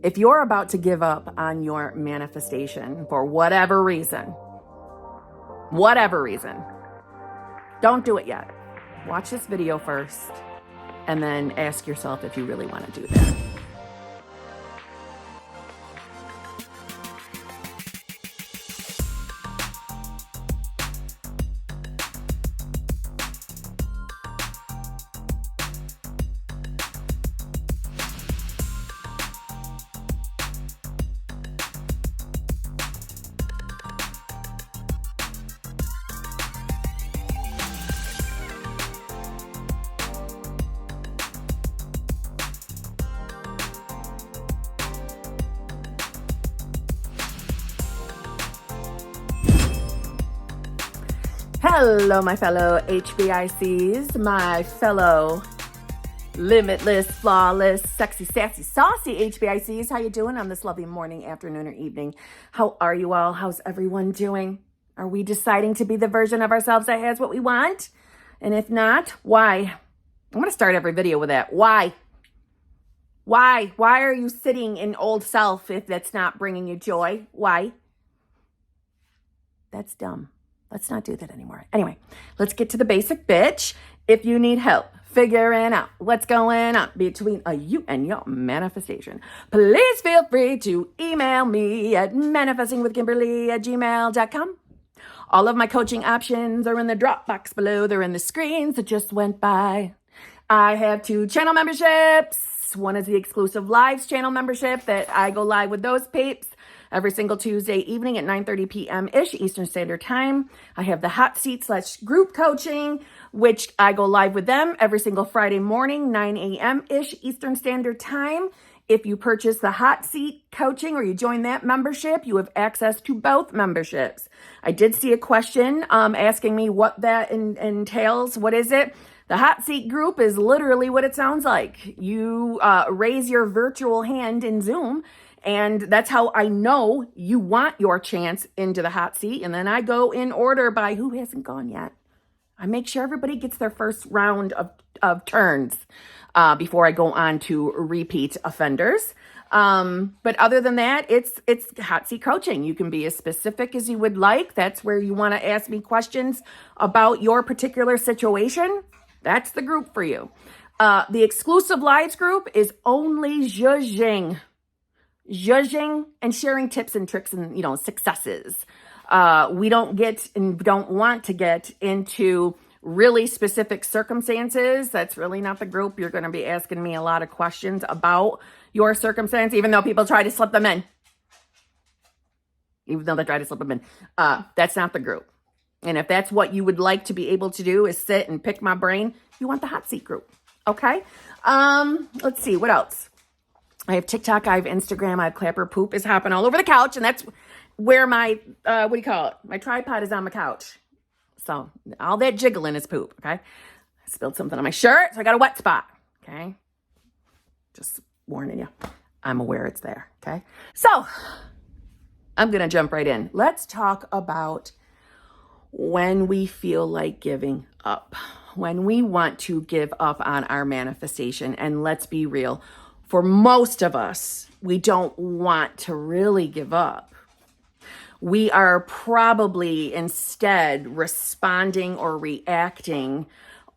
If you're about to give up on your manifestation for whatever reason, don't do it yet. Watch this video first and then ask yourself if you really want to do that. Hello, my fellow HBICs, my fellow limitless, flawless, sexy, sassy, saucy HBICs. How you doing on this lovely morning, afternoon, or evening? How are you all? How's everyone doing? Are we deciding to be the version of ourselves that has what we want? And if not, why? I'm going to start every video with that. Why? Why? Why are you sitting in old self if that's not bringing you joy? Why? That's dumb. Let's not do that anymore. Anyway, let's get to the basic bitch. If you need help figuring out what's going on between you and your manifestation, please feel free to email me at manifestingwithkimberly@gmail.com. All of my coaching options are in the Dropbox below. They're in the screens that just went by. I have 2 channel memberships. One is the exclusive lives channel membership that I go live with those peeps every single Tuesday evening at 9:30 p.m.-ish Eastern Standard Time. I have the hot seat / group coaching, which I go live with them every single Friday morning, 9 a.m.-ish Eastern Standard Time. If you purchase the hot seat coaching or you join that membership, you have access to both memberships. I did see a question asking me what that entails. What is it? The hot seat group is literally what it sounds like. You raise your virtual hand in Zoom, and that's how I know you want your chance into the hot seat. And then I go in order by who hasn't gone yet. I make sure everybody gets their first round of turns before I go on to repeat offenders. But other than that, it's hot seat coaching. You can be as specific as you would like. That's where you want to ask me questions about your particular situation. That's the group for you. The exclusive lives group is only judging and sharing tips and tricks and, successes. We don't get and don't want to get into really specific circumstances. That's really not the group. You're going to be asking me a lot of questions about your circumstance, even though people try to slip them in. That's not the group. And if that's what you would like to be able to do is sit and pick my brain, you want the hot seat group. Okay. Let's see. What else? I have TikTok, I have Instagram, I have Clapper. Poop is hopping all over the couch, and that's where my, my tripod is on my couch. So all that jiggling is poop, okay? I spilled something on my shirt, so I got a wet spot, okay? Just warning you. I'm aware it's there, okay? So I'm going to jump right in. Let's talk about when we feel like giving up, when we want to give up on our manifestation. And let's be real. For most of us, we don't want to really give up. We are probably instead responding or reacting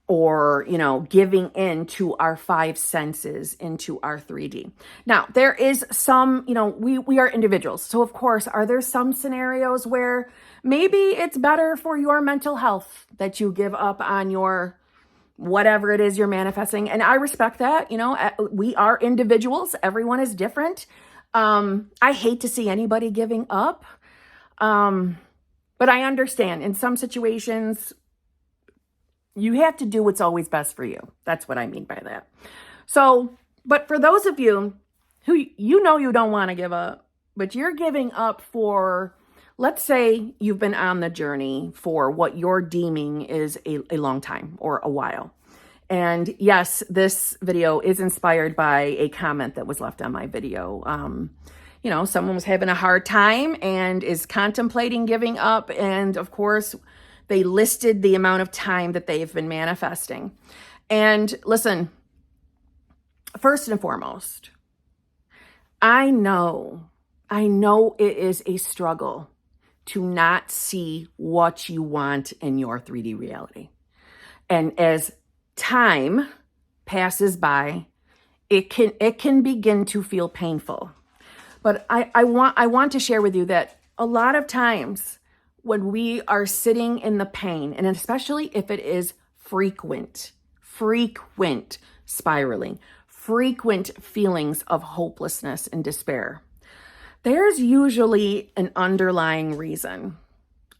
or, giving in to our 5 senses, into our 3D. Now, there is some, we are individuals. So, of course, are there some scenarios where maybe it's better for your mental health that you give up on your whatever it is you're manifesting. And I respect that. We are individuals. Everyone is different. I hate to see anybody giving up. But I understand in some situations, you have to do what's always best for you. That's what I mean by that. So, but for those of you who, you don't want to give up, but you're giving up for, let's say you've been on the journey for what you're deeming is a long time or a while. And yes, this video is inspired by a comment that was left on my video. Someone was having a hard time and is contemplating giving up. And of course, they listed the amount of time that they've been manifesting. And listen, first and foremost, I know it is a struggle to not see what you want in your 3D reality. And as time passes by, it can begin to feel painful. But I want to share with you that a lot of times when we are sitting in the pain, and especially if it is frequent spiraling, frequent feelings of hopelessness and despair, there's usually an underlying reason.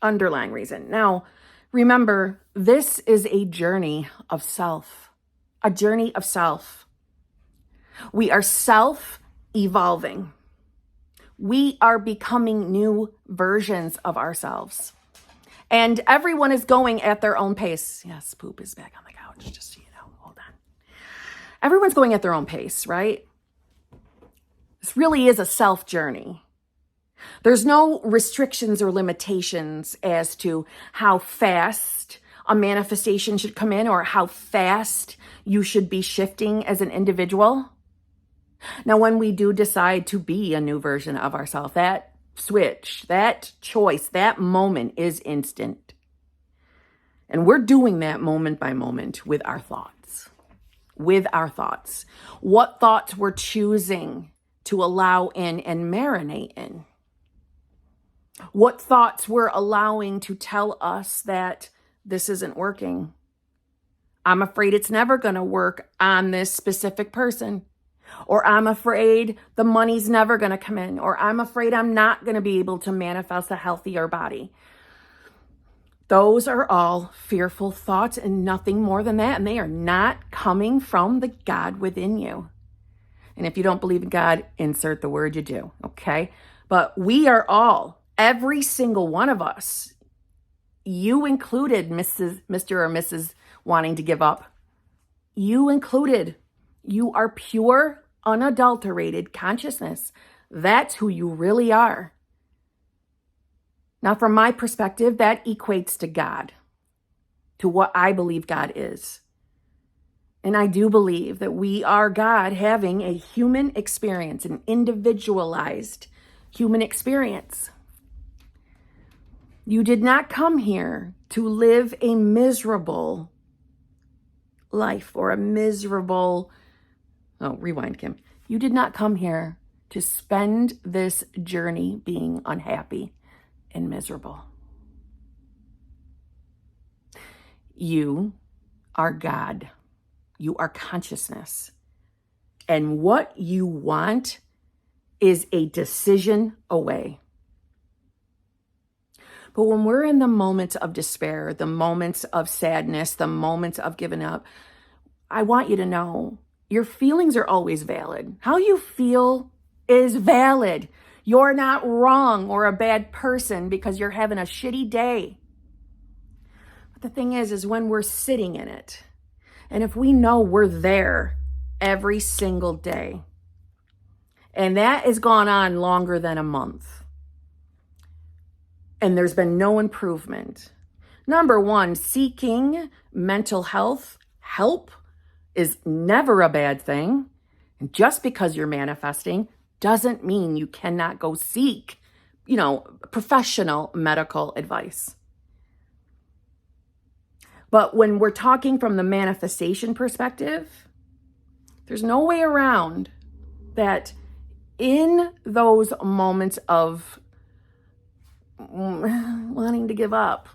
Now, remember, this is a journey of self. We are self-evolving. We are becoming new versions of ourselves. And everyone is going at their own pace. Yes, poop is back on the couch, just so you know. Hold on. Everyone's going at their own pace, right? This really is a self journey. There's no restrictions or limitations as to how fast a manifestation should come in or how fast you should be shifting as an individual. Now, when we do decide to be a new version of ourselves, that switch, that choice, that moment is instant. And we're doing that moment by moment with our thoughts. What thoughts we're choosing to allow in and marinate in. What thoughts we're allowing to tell us that this isn't working. I'm afraid it's never going to work on this specific person. Or I'm afraid the money's never going to come in. Or I'm afraid I'm not going to be able to manifest a healthier body. Those are all fearful thoughts and nothing more than that. And they are not coming from the God within you. And if you don't believe in God, insert the word you do, okay? But we are all, every single one of us, you included, Mr. or Mrs. wanting to give up. You included. You are pure, unadulterated consciousness. That's who you really are. Now, from my perspective, that equates to God, to what I believe God is. And I do believe that we are God having a human experience, an individualized human experience. You did not come here to live a miserable life or a miserable, rewind, Kim. You did not come here to spend this journey being unhappy and miserable. You are God. You are consciousness. And what you want is a decision away. But when we're in the moments of despair, the moments of sadness, the moments of giving up, I want you to know your feelings are always valid. How you feel is valid. You're not wrong or a bad person because you're having a shitty day. But the thing is when we're sitting in it, and if we know we're there every single day, and that has gone on longer than a month, and there's been no improvement. Number one, seeking mental health help is never a bad thing. And just because you're manifesting doesn't mean you cannot go seek, professional medical advice. But when we're talking from the manifestation perspective, there's no way around that in those moments of wanting to give up,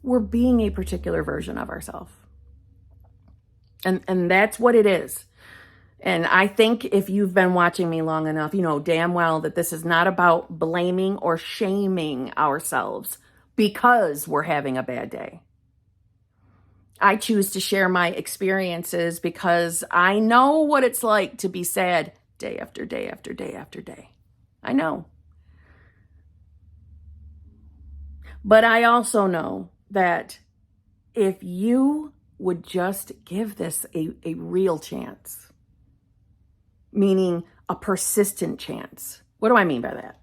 we're being a particular version of ourselves. And that's what it is. And I think if you've been watching me long enough, you know damn well that this is not about blaming or shaming ourselves because we're having a bad day. I choose to share my experiences because I know what it's like to be sad day after day after day after day. I know. But I also know that if you would just give this a real chance, meaning a persistent chance. What do I mean by that?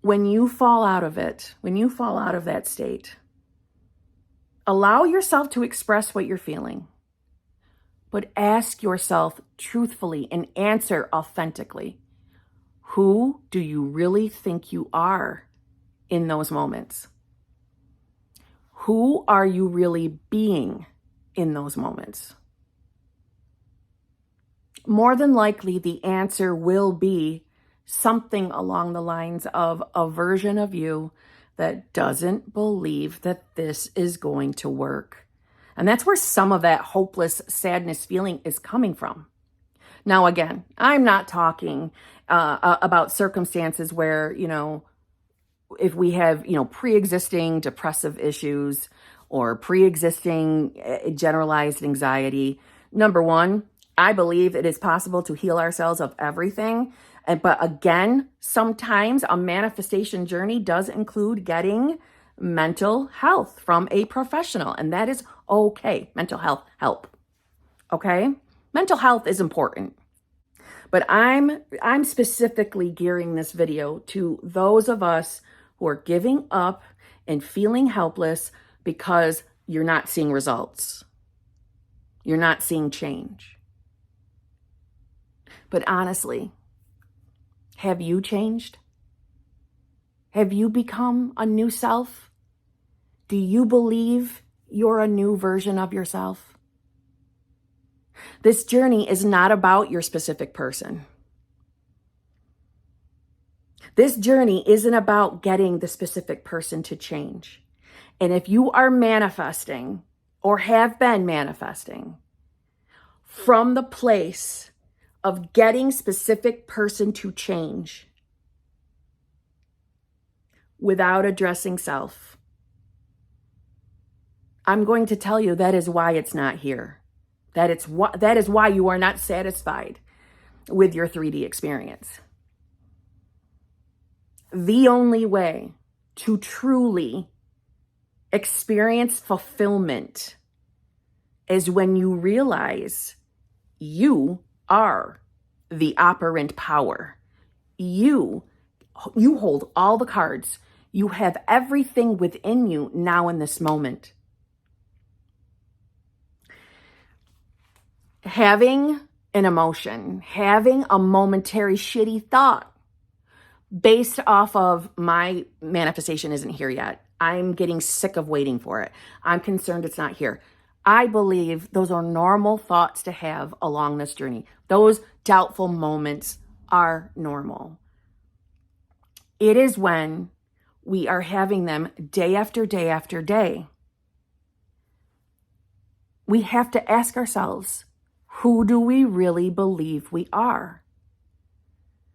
When you fall out of it, when you fall out of that state, allow yourself to express what you're feeling. but ask yourself truthfully and answer authentically. Who do you really think you are in those moments? Who are you really being in those moments? More than likely, the answer will be something along the lines of a version of you that doesn't believe that this is going to work. And that's where some of that hopeless sadness feeling is coming from. Now, again, I'm not talking about circumstances where, if we have, pre-existing depressive issues or pre-existing generalized anxiety. Number one, I believe it is possible to heal ourselves of everything. But again, sometimes a manifestation journey does include getting mental health from a professional, and that is okay. Mental health help. Okay? Mental health is important. But I'm specifically gearing this video to those of us who are giving up and feeling helpless because you're not seeing results. You're not seeing change. But honestly, have you changed? Have you become a new self? Do you believe you're a new version of yourself? This journey is not about your specific person. This journey isn't about getting the specific person to change. And if you are manifesting or have been manifesting from the place of getting specific person to change without addressing self, I'm going to tell you that is why it's not here. That is why you are not satisfied with your 3D experience. The only way to truly experience fulfillment is when you realize you are the operant power. You hold all the cards. You have everything within you now in this moment. Having an emotion, having a momentary shitty thought based off of my manifestation isn't here yet. I'm getting sick of waiting for it. I'm concerned it's not here. I believe those are normal thoughts to have along this journey. Those doubtful moments are normal. It is when we are having them day after day after day. We have to ask ourselves, who do we really believe we are?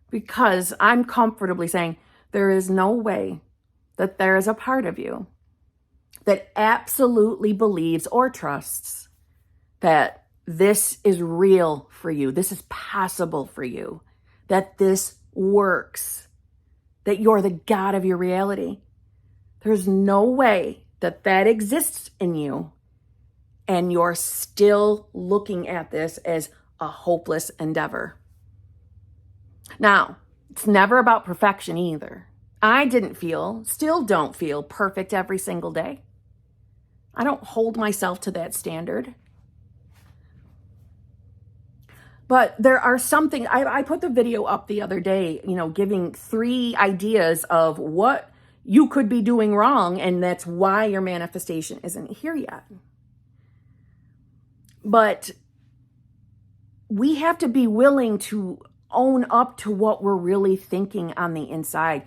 Because I'm comfortably saying there is no way that there is a part of you that absolutely believes or trusts that this is real for you, this is possible for you, that this works, that you're the God of your reality. There's no way that that exists in you, and you're still looking at this as a hopeless endeavor. Now, it's never about perfection either. I still don't feel perfect every single day. I don't hold myself to that standard. But there are something, I put the video up the other day, giving 3 ideas of what you could be doing wrong, and that's why your manifestation isn't here yet. But we have to be willing to own up to what we're really thinking on the inside.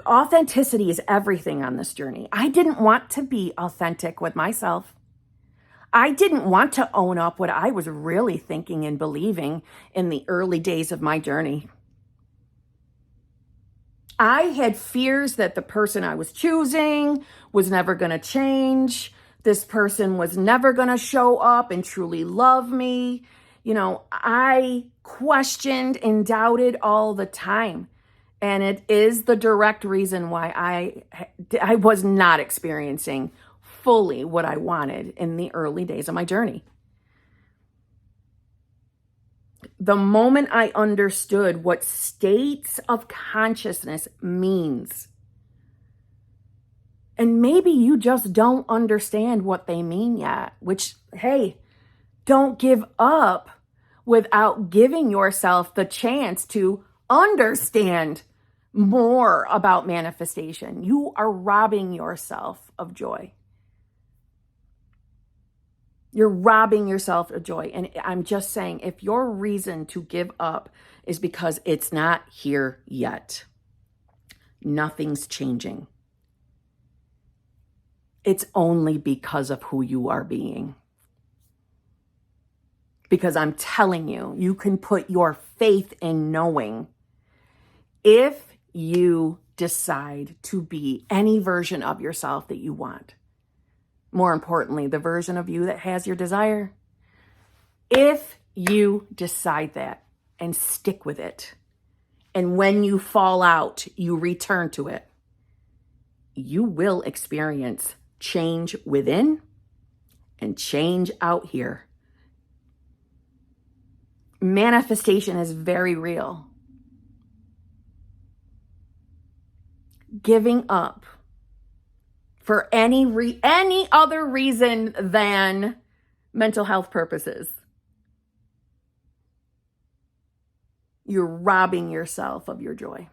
Authenticity is everything on this journey. I didn't want to be authentic with myself. I didn't want to own up what I was really thinking and believing in the early days of my journey. I had fears that the person I was choosing was never going to change. This person was never going to show up and truly love me. I questioned and doubted all the time. And it is the direct reason why I was not experiencing fully what I wanted in the early days of my journey. The moment I understood what states of consciousness means, and maybe you just don't understand what they mean yet, which, hey, Don't give up without giving yourself the chance to understand more about manifestation. You are robbing yourself of joy. You're robbing yourself of joy. And I'm just saying, if your reason to give up is because it's not here yet, nothing's changing. It's only because of who you are being. Because I'm telling you, you can put your faith in knowing if you decide to be any version of yourself that you want. More importantly, the version of you that has your desire. If you decide that and stick with it, and when you fall out, you return to it, you will experience change within and change out here. Manifestation is very real. Giving up for any other reason than mental health purposes, you're robbing yourself of your joy.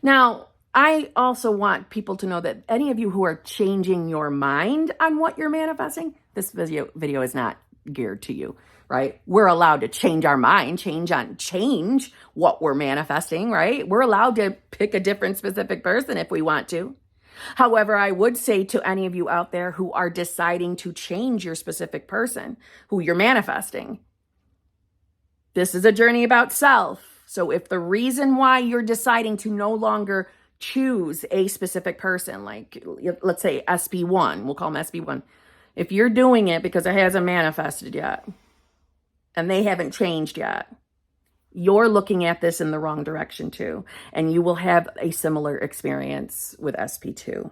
Now, I also want people to know that any of you who are changing your mind on what you're manifesting, this video is not geared to you, right? We're allowed to change our mind, change what we're manifesting, right? We're allowed to pick a different specific person if we want to. However, I would say to any of you out there who are deciding to change your specific person, who you're manifesting, this is a journey about self. So if the reason why you're deciding to no longer choose a specific person, like let's say SB1, we'll call them SB1. If you're doing it because it hasn't manifested yet and they haven't changed yet, you're looking at this in the wrong direction too. And you will have a similar experience with SP2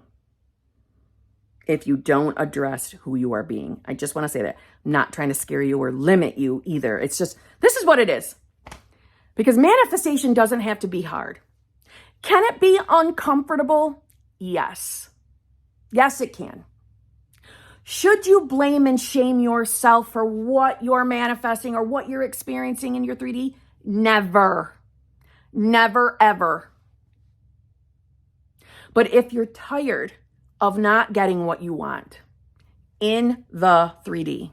if you don't address who you are being. I just want to say that. I'm not trying to scare you or limit you either. It's just, this is what it is. Because manifestation doesn't have to be hard. Can it be uncomfortable? Yes. Yes, it can. Should you blame and shame yourself for what you're manifesting or what you're experiencing in your 3D? Never. Never, ever. But if you're tired of not getting what you want in the 3D,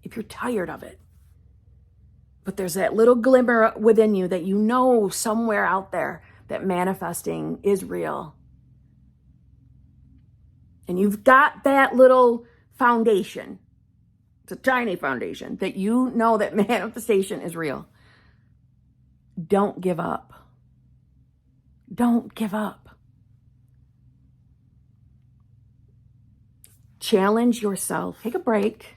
if you're tired of it, but there's that little glimmer within you that you know somewhere out there that manifesting is real, and you've got that little foundation, it's a tiny foundation, that you know that manifestation is real, don't give up. Don't give up. Challenge yourself. Take a break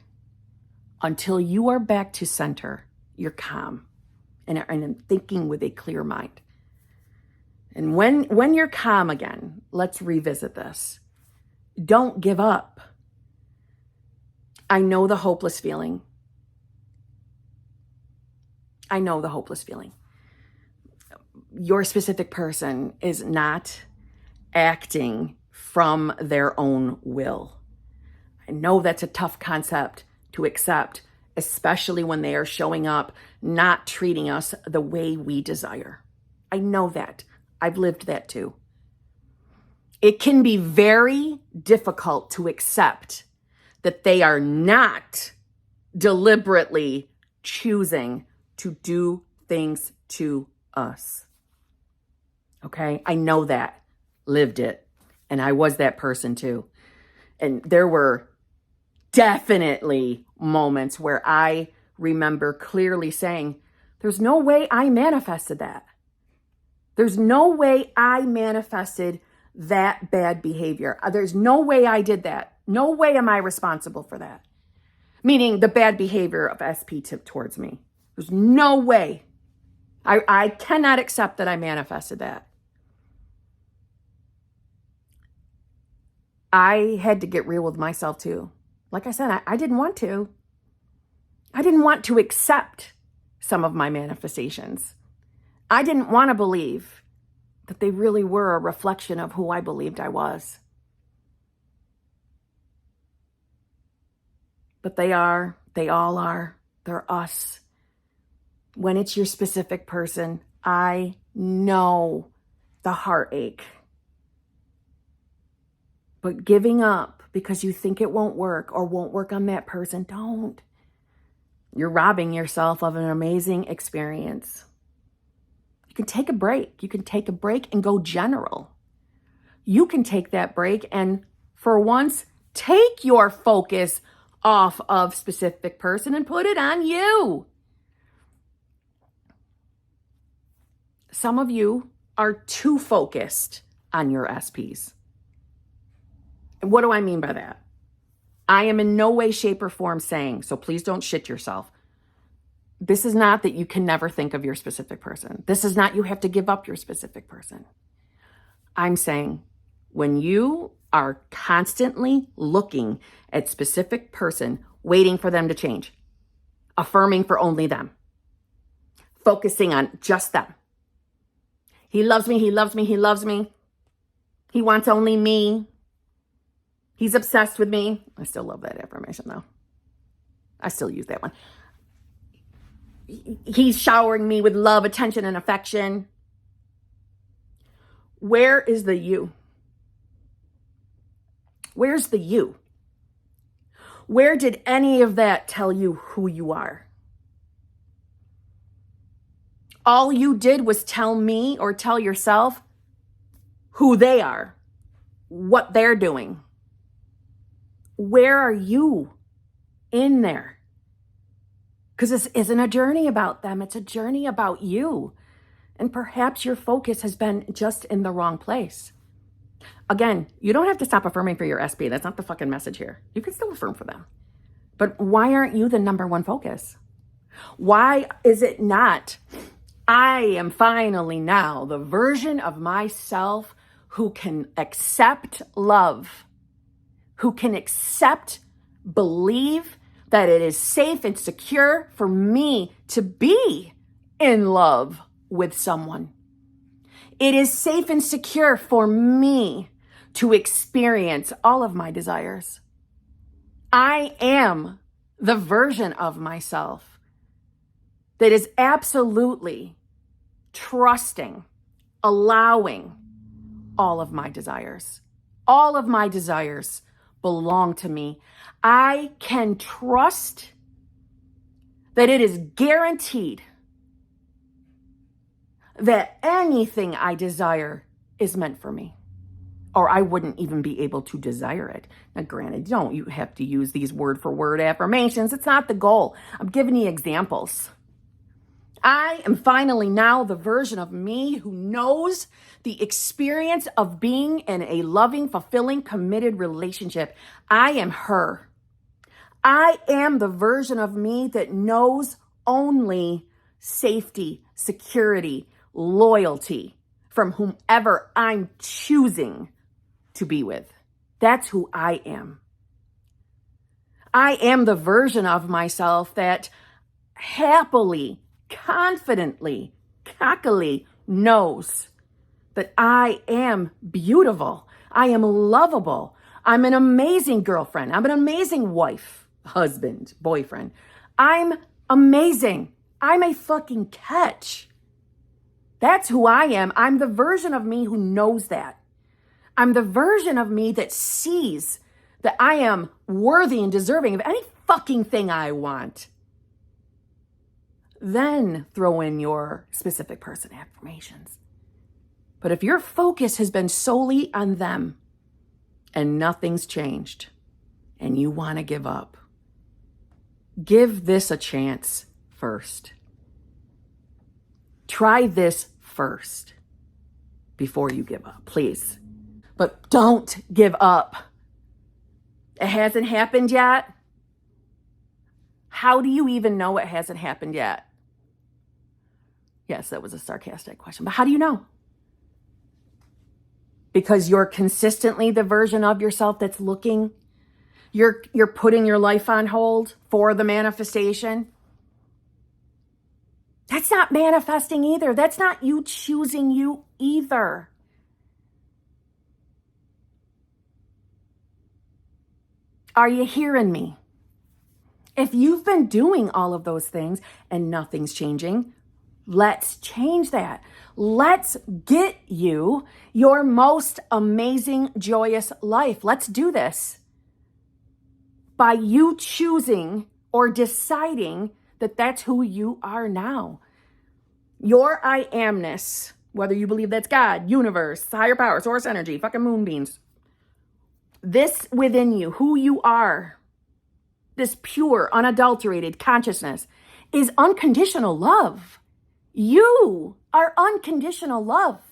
until you are back to center. You're calm and thinking with a clear mind. And when you're calm again, let's revisit this. Don't give up. I know the hopeless feeling. I know the hopeless feeling. Your specific person is not acting from their own will. I know that's a tough concept to accept, especially when they are showing up, not treating us the way we desire. I know that. I've lived that too. It can be very difficult to accept that they are not deliberately choosing to do things to us. Okay? I know that. Lived it. And I was that person too. And there were definitely moments where I remember clearly saying, there's no way I manifested that. There's no way I manifested that bad behavior. There's no way I did that. No way am I responsible for that. Meaning the bad behavior of SP towards me. There's no way. I cannot accept that I manifested that. I had to get real with myself too. Like I said, I didn't want to. I didn't want to accept some of my manifestations. I didn't want to believe that they really were a reflection of who I believed I was. But they all are. They're us. When it's your specific person, I know the heartache. But giving up because you think it won't work or won't work on that person, don't. You're robbing yourself of an amazing experience. You can take a break. You can take a break and go general. You can take that break and for once, take your focus off of specific person and put it on you. Some of you are too focused on your SPs. And what do I mean by that? I am in no way, shape, or form saying, so please don't shit yourself. This is not that you can never think of your specific person. This is not you have to give up your specific person. I'm saying when you are constantly looking at specific person, waiting for them to change, affirming for only them, focusing on just them. He loves me, he loves me, he loves me. He wants only me. He's obsessed with me. I still love that affirmation though. I still use that one. He's showering me with love, attention, and affection. Where is the you? Where's the you? Where did any of that tell you who you are? All you did was tell me or tell yourself who they are, what they're doing. Where are you in there? Because this isn't a journey about them. It's a journey about you. And perhaps your focus has been just in the wrong place. Again, you don't have to stop affirming for your SP. That's not the fucking message here. You can still affirm for them. But why aren't you the number one focus? Why is it not, I am finally now the version of myself who can accept love, who can accept, believe that it is safe and secure for me to be in love with someone. It is safe and secure for me to experience all of my desires. I am the version of myself that is absolutely trusting, allowing all of my desires. All of my desires belong to me. I can trust that it is guaranteed that anything I desire is meant for me, or I wouldn't even be able to desire it. Now, granted, you have to use these word for word affirmations. It's not the goal. I'm giving you examples. I am finally now the version of me who knows the experience of being in a loving, fulfilling, committed relationship. I am her. I am the version of me that knows only safety, security, loyalty from whomever I'm choosing to be with. That's who I am. I am the version of myself that happily, confidently, cockily knows that I am beautiful. I am lovable. I'm an amazing girlfriend. I'm an amazing wife, husband, boyfriend. I'm amazing. I'm a fucking catch. That's who I am. I'm the version of me who knows that. I'm the version of me that sees that I am worthy and deserving of any fucking thing I want. Then throw in your specific person affirmations. But if your focus has been solely on them and nothing's changed and you want to give up, give this a chance first. Try this first before you give up, please. But don't give up. It hasn't happened yet. How do you even know it hasn't happened yet? Yes, that was a sarcastic question, but how do you know? Because you're consistently the version of yourself that's looking. You're putting your life on hold for the manifestation. That's not manifesting either. That's not you choosing you either. Are you hearing me? If you've been doing all of those things and nothing's changing, let's change that. Let's get you your most amazing, joyous life. Let's do this by you choosing or deciding that that's who you are now. Your I amness, whether you believe that's God, universe, higher power, source energy, fucking moonbeams, this within you, who you are, this pure, unadulterated consciousness is unconditional love. You are unconditional love.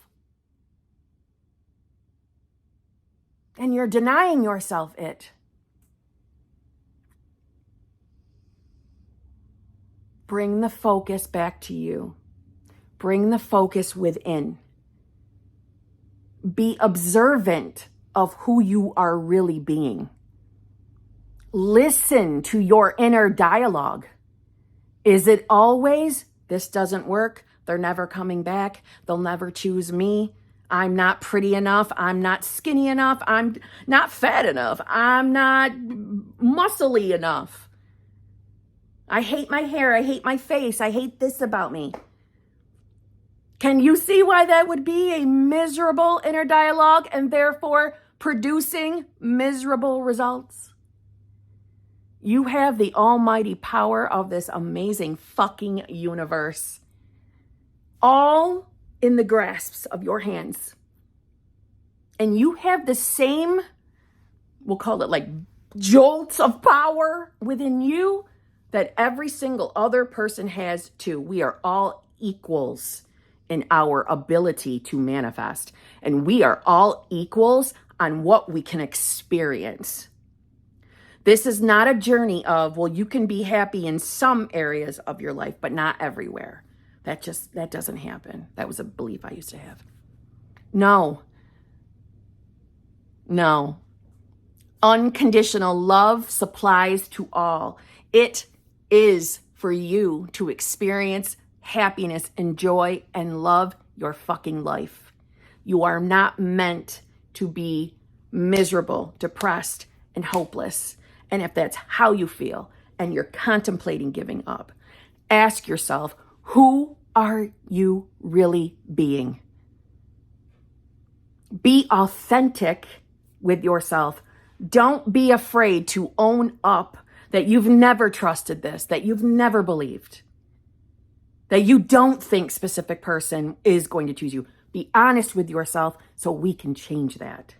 And you're denying yourself it. Bring the focus back to you. Bring the focus within. Be observant of who you are really being. Listen to your inner dialogue. Is it always, this doesn't work, they're never coming back, they'll never choose me, I'm not pretty enough, I'm not skinny enough, I'm not fat enough, I'm not muscly enough, I hate my hair, I hate my face, I hate this about me? Can you see why that would be a miserable inner dialogue and therefore producing miserable results? You have the almighty power of this amazing fucking universe all in the grasps of your hands. And you have the same, we'll call it like jolts of power within you that every single other person has too. We are all equals in our ability to manifest. And we are all equals on what we can experience. This is not a journey of, well, you can be happy in some areas of your life, but not everywhere. That doesn't happen. That was a belief I used to have. No. Unconditional love supplies to all. It is for you to experience happiness and joy and love your fucking life. You are not meant to be miserable, depressed, and hopeless. And if that's how you feel and you're contemplating giving up, ask yourself, who are you really being? Be authentic with yourself. Don't be afraid to own up that you've never trusted this, that you've never believed, that you don't think specific person is going to choose you. Be honest with yourself so we can change that.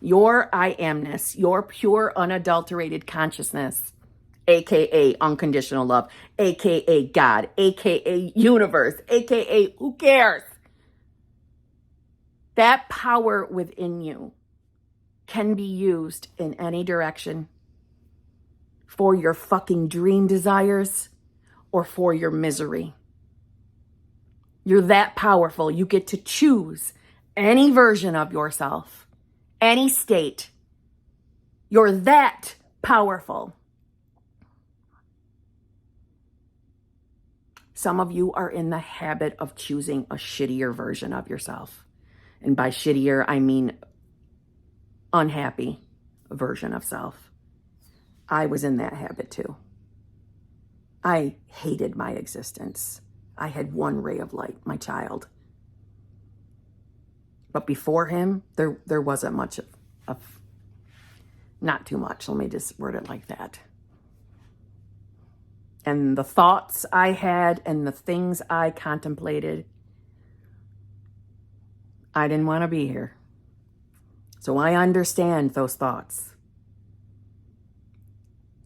Your I amness, your pure unadulterated consciousness, aka unconditional love, aka God, aka universe, aka who cares? That power within you can be used in any direction for your fucking dream desires or for your misery. You're that powerful. You get to choose any version of yourself, any state. You're that powerful. Some of you are in the habit of choosing a shittier version of yourself. And by shittier, I mean unhappy version of self. I was in that habit too. I hated my existence. I had one ray of light, my child. But before him, there wasn't much of not too much. Let me just word it like that. And the thoughts I had and the things I contemplated, I didn't want to be here. So I understand those thoughts.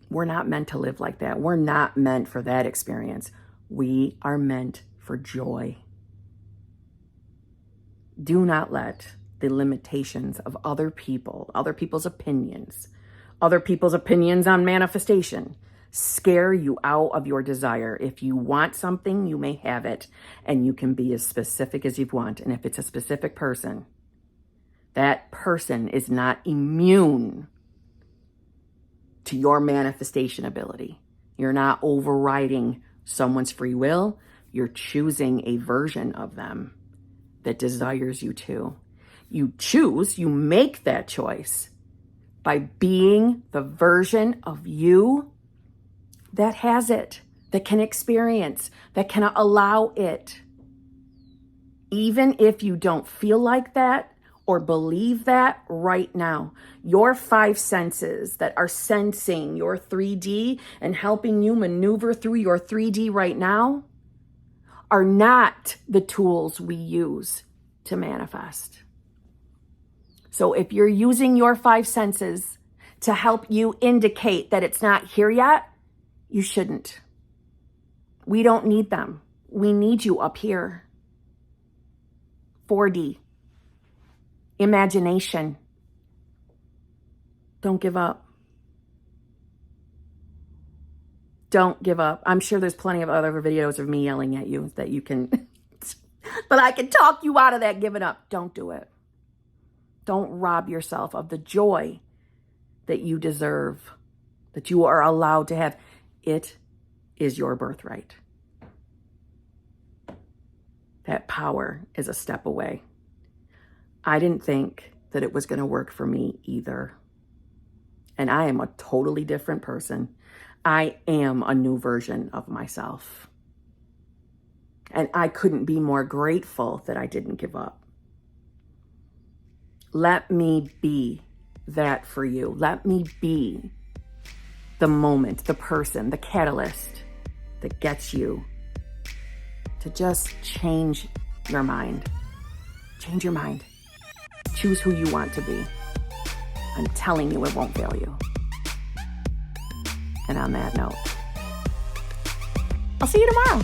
We're not meant to live like that. We're not meant for that experience. We are meant for joy. Do not let the limitations of other people, other people's opinions on manifestation scare you out of your desire. If you want something, you may have it, and you can be as specific as you want. And if it's a specific person, that person is not immune to your manifestation ability. You're not overriding someone's free will. You're choosing a version of them that desires you to. You choose, you make that choice by being the version of you that has it, that can experience, that can allow it. Even if you don't feel like that or believe that right now, your 5 senses that are sensing your 3D and helping you maneuver through your 3D right now are not the tools we use to manifest. So if you're using your 5 senses to help you indicate that it's not here yet, you shouldn't. We don't need them. We need you up here. 4D. Imagination. Don't give up. Don't give up. I'm sure there's plenty of other videos of me yelling at you that you can, but I can talk you out of that giving up. Don't do it. Don't rob yourself of the joy that you deserve, that you are allowed to have. It is your birthright. That power is a step away. I didn't think that it was going to work for me either. And I am a totally different person. I am a new version of myself. And I couldn't be more grateful that I didn't give up. Let me be that for you. Let me be the moment, the person, the catalyst that gets you to just change your mind. Change your mind. Choose who you want to be. I'm telling you, it won't fail you. And on that note, I'll see you tomorrow.